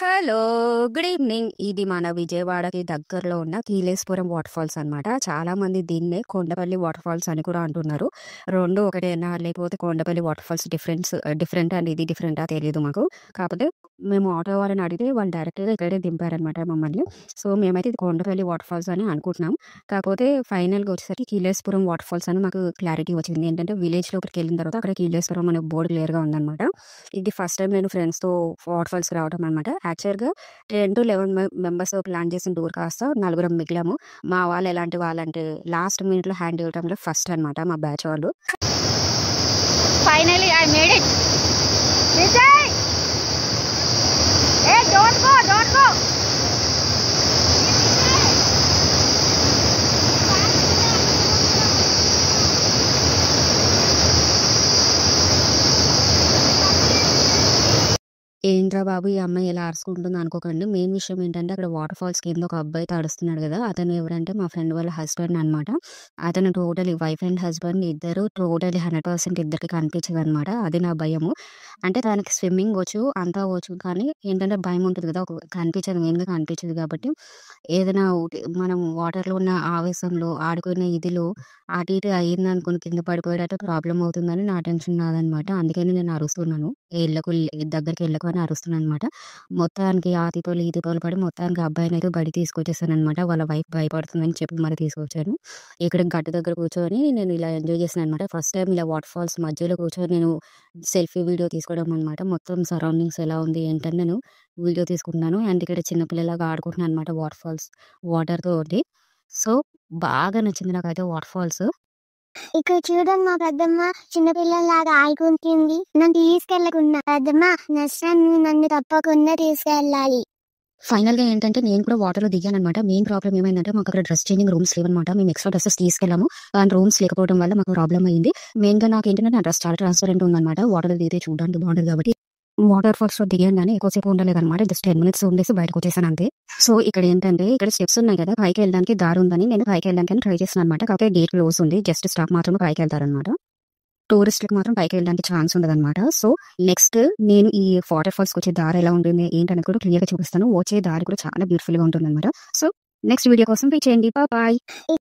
Hello! Good evening. ఇది మన విజయవాడకి దగ్గరలో ఉన్న కీలేశ్వరం వాటర్ ఫాల్స్ అనమాట. చాలామంది దీన్నే కొండపల్లి వాటర్ ఫాల్స్ అని కూడా అంటున్నారు. 2 ఒకటేనా? లేకపోతే Kondapalli water falls different and ఇది డిఫరెంటా తెలీదు మాకు. కాకపోతే మేము ఆటో వాళ్ళని అడిగితే వాళ్ళు డైరెక్ట్‌గా ఇక్కడే దింపారనమాట మమ్మల్ని. సో, మేమైతే ఇది కొండపల్లి వాటర్ ఫాల్స్ అని అనుకుంటున్నాం. కాకపోతే ఫైనల్‌గా వచ్చేసరికి కీలేశ్వరం వాటర్ ఫాల్స్ అని మాకు క్లారిటీ వచ్చింది. ఏంటంటే విలేజ్ లోపలికెళ్ళిన తర్వాత అక్కడ కీలేశ్వరం అనే బోర్డ్ క్లియర్‌గా ఉందనమాట. ఇది ఫస్ట్ టైం నేను ఫ్రెండ్స్‌తో వాటర్ ఫాల్స్‌కి రావడం అనమాట. యాక్చువల్‌గా 10-11 మెంబర్స్ ప్లాన్ చేసిన టూర్ కాస్త నలుగురం మిగిలాము. మా వాళ్ళు ఎలాంటి వాళ్ళంటే లాస్ట్ మినిట్‌లో హ్యాండ్ ఇవ్వడంలో ఫస్ట్ అనమాట మా బ్యాచ్ వాళ్ళు. Finally, I made it. Vijay! Hey, don't go, don't go. ఏంట్రా బాబు ఈ అమ్మాయి ఇలా అరుచుకుంటుంది అనుకోకండి. మెయిన్ విషయం ఏంటంటే అక్కడ వాటర్ ఫాల్స్ కింద ఒక అబ్బాయి అరుస్తున్నాడు కదా! అతను ఎవరంటే మా ఫ్రెండ్ వాళ్ళ హస్బెండ్ అనమాట. అతను టోటలీ వైఫ్ అండ్ హస్బెండ్ ఇద్దరు టోటలీ 100% ఇద్దరికి కనిపించదనమాట. అది నా భయము. అంటే తనకి స్విమ్మింగ్ వచ్చు, అంతా వచ్చు. కానీ ఏంటంటే భయం ఉంటుంది కదా! కనిపించదు, మెయిన్‌గా కనిపించదు కాబట్టి ఏదైనా మనం వాటర్‌లో ఉన్న ఆవేశంలో, ఆడుకునే ఇదిలో అటు ఇటు అయిందనుకోని కింద పడిపోయేటట్టు ప్రాబ్లమ్ అవుతుందని నా టెన్షన్ నాదనమాట. అందుకని నేను అరుస్తున్నాను. దగ్గరికెళ్ళకు అని అరుస్తున్నాననమాట. మొత్తానికి ఆ తిప్పలు, ఈ తిప్పలు పడి మొత్తానికి ఆ అబ్బాయినైతే బయటికి తీసుకొచ్చేసాననమాట. వాళ్ళ వైఫ్ భయపడుతుందని చెప్పి మరి తీసుకొచ్చాను. ఇక్కడ గట్టు దగ్గర కూర్చొని నేను ఇలా ఎంజాయ్ చేశాననమాట. ఫస్ట్ టైం ఇలా వాటర్ ఫాల్స్ మధ్యలో కూర్చొని నేను సెల్ఫీ వీడియో తీసుకోవడం అనమాట. మొత్తం సరౌండింగ్స్ ఎలా ఉంది ఏంటని నేను వీడియో తీసుకుంటున్నాను. అండ్ ఇక్కడ చిన్న పిల్లలాగా ఆడుకుంటున్నాను అనమాట వాటర్ ఫాల్స్ వాటర్‌తోటి. సో, బాగా నచ్చింది నాకైతే వాటర్ ఫాల్స్. ఇక్కడ చూడండి మా పెద్దమ్మ చిన్నపిల్లలాగా ఆడుకుంటుంది. నన్ను తీసుకెళ్ళకున్నా పెద్దమ్మ నెక్స్ట్ టైం నన్ను తప్పకుండా తీసుకెళ్ళాలి. ఫైనల్‌గా ఏంటంటే నేను కూడా వాటర్‌లో దిగాననమాట. మెయిన్ ప్రాబ్లమ్ ఏమైందంటే మాకు అక్కడ డ్రెస్ చేంజింగ్ రూమ్స్ లేవనమాట. మేము ఎక్స్‌ట్రా డ్రెసెస్ తీసుకెళ్ళాము. కానీ రూమ్స్ లేకపోవడం వల్ల మాకు ప్రాబ్లమ్ అయింది. మెయిన్‌గా నాకేంటంటే నా డ్రెస్ చాలా ట్రాన్స్‌పరెంట్ ఉందనమాట. వాటర్‌లో దిగితే చూడడానికి బాగుంటది కాబట్టి వాటర్ ఫాల్స్‌లో దిగాను ఎక్కువసేపు ఉండలేదనమాట. జస్ట్ 10 మినిట్స్ ఉండేసి బయటకొచ్చేసాను అంతే. సో, ఇక్కడ ఏంటంటే ఇక్కడ స్టెప్స్ ఉన్నాయి కదా! పైకి వెళ్ళడానికి దారి ఉందని నేను పైకి వెళ్ళడానికని ట్రై చేస్తున్నాను అనమాట. కాకపోతే గేట్ క్లోజ్ ఉంది. జస్ట్ స్టాఫ్ మాత్రమే పైకి వెళ్తారనమాట. టూరిస్ట్‌లకి మాత్రం పైకి వెళ్ళడానికి ఛాన్స్ ఉండదనమాట. సో, నెక్స్ట్ నేను ఈ వాటర్ ఫాల్స్‌కొచ్చే దారి ఎలా ఉంటుంది ఏంటనేది కూడా క్లియర్‌గా చూపిస్తాను. వచ్చే దారి కూడా చాలా బ్యూటిఫుల్‌గా ఉంటుందనమాట. సో, నెక్స్ట్ వీడియో కోసం వెయిట్ చేయండి. బాయ్.